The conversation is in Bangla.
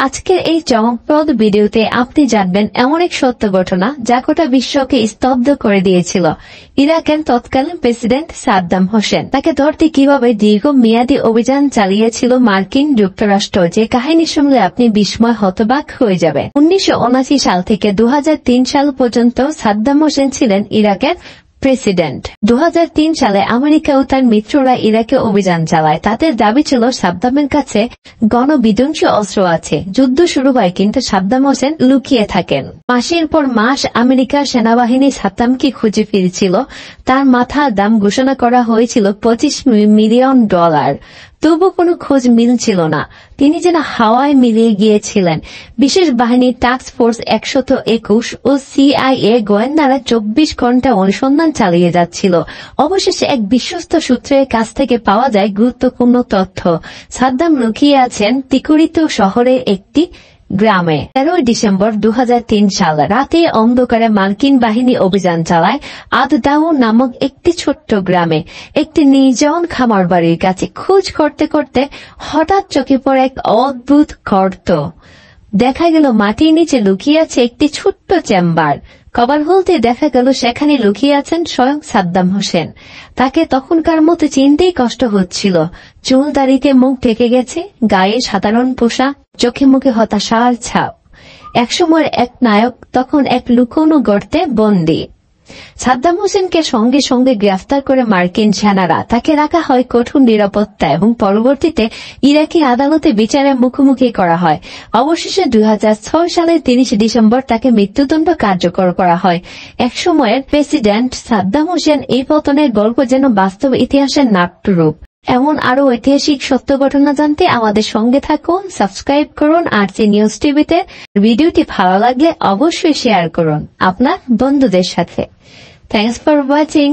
আজকের এই চমকপ্রদ ভিডিওতে আপনি জানবেন এমন এক সত্য ঘটনা যা গোটা বিশ্বকে স্তব্ধ করে দিয়েছিল। ইরাকের তৎকালীন প্রেসিডেন্ট সাদ্দাম হোসেন, তাকে ধরতে কিভাবে দীর্ঘমেয়াদী অভিযান চালিয়েছিল মার্কিন যুক্তরাষ্ট্র, যে কাহিনী শুনলে আপনি বিস্ময় হতবাক হয়ে যাবে। 1979 সাল থেকে 2003 সাল পর্যন্ত সাদ্দাম হোসেন ছিলেন ইরাকের প্রেসিডেন্ট। 2003 সালে আমেরিকা ও তার মিত্ররা ইরাকে অভিযান চালায়। তাদের দাবি ছিল সাদ্দামের কাছে গণবিধ্বংসী অস্ত্র আছে। যুদ্ধ শুরু হয়, কিন্তু সাদ্দাম হোসেন লুকিয়ে থাকেন। মাসের পর মাস আমেরিকার সেনাবাহিনী সাদ্দামকে খুঁজে ফিরছিল। তার মাথার দাম ঘোষণা করা হয়েছিল $25 মিলিয়ন। তবু কোনো খোঁজ মিলছিল না। তিনি যেন হাওয়ায় মিলিয়ে গিয়েছিলেন। বিশেষ বাহিনী টাস্ক ফোর্স 121 ও CIA গোয়েন্দারা 24 ঘন্টা অনুসন্ধান চালিয়ে যাচ্ছিল। অবশেষে এক বিশ্বস্ত সূত্রের কাছ থেকে পাওয়া যায় গুরুত্বপূর্ণ তথ্য। সাদ্দাম লুকিয়ে আছেন তিকুরিত শহরের একটি গ্রামে। 13 ডিসেম্বর 2003 সাল রাতে অন্ধকারে মার্কিন বাহিনী অভিযান চালায় আদদাউ নামক একটি ছোট্ট গ্রামে, একটি নির্জন খামার বাড়ির কাছে। খোঁজ করতে করতে হঠাৎ চোখে পড়ে এক অদ্ভুত গর্ত। দেখা গেল মাটির নিচে লুকিয়ে আছে একটি ছোট্ট চেম্বার। কভার খুলতে দেখা গেল সেখানে লুকিয়ে আছেন স্বয়ং সাদ্দাম হোসেন। তাকে তখনকার মতো চিনতেই কষ্ট হচ্ছিল। চুল দাড়িতে মুখ ঢেকে গেছে, গায়ে সাধারণ পোশাক, চোখে মুখে হতাশার ছাপ। একসময়ের এক নায়ক তখন এক লুকোনো গর্তে বন্দী। সাদ্দাম হোসেনকে সঙ্গে সঙ্গে গ্রেফতার করে মার্কিন সেনারা। তাকে রাখা হয় কঠোর নিরাপত্তা এবং পরবর্তীতে ইরাকি আদালতে বিচারের মুখোমুখি করা হয়। অবশেষে 2006 সালের 30 ডিসেম্বর তাকে মৃত্যুদণ্ড কার্যকর করা হয়। একসময়ের প্রেসিডেন্ট সাদ্দাম হোসেন এই পতনের গল্প যেন বাস্তব ইতিহাসের নাট্যরূপ। এমন আরো ঐতিহাসিক সত্য ঘটনা জানতে আমাদের সঙ্গে থাকুন, সাবস্ক্রাইব করুন RC নিউজ টিভিতে। ভিডিওটি ভালো লাগলে অবশ্যই শেয়ার করুন আপনার বন্ধুদের সাথে। Thanks for watching.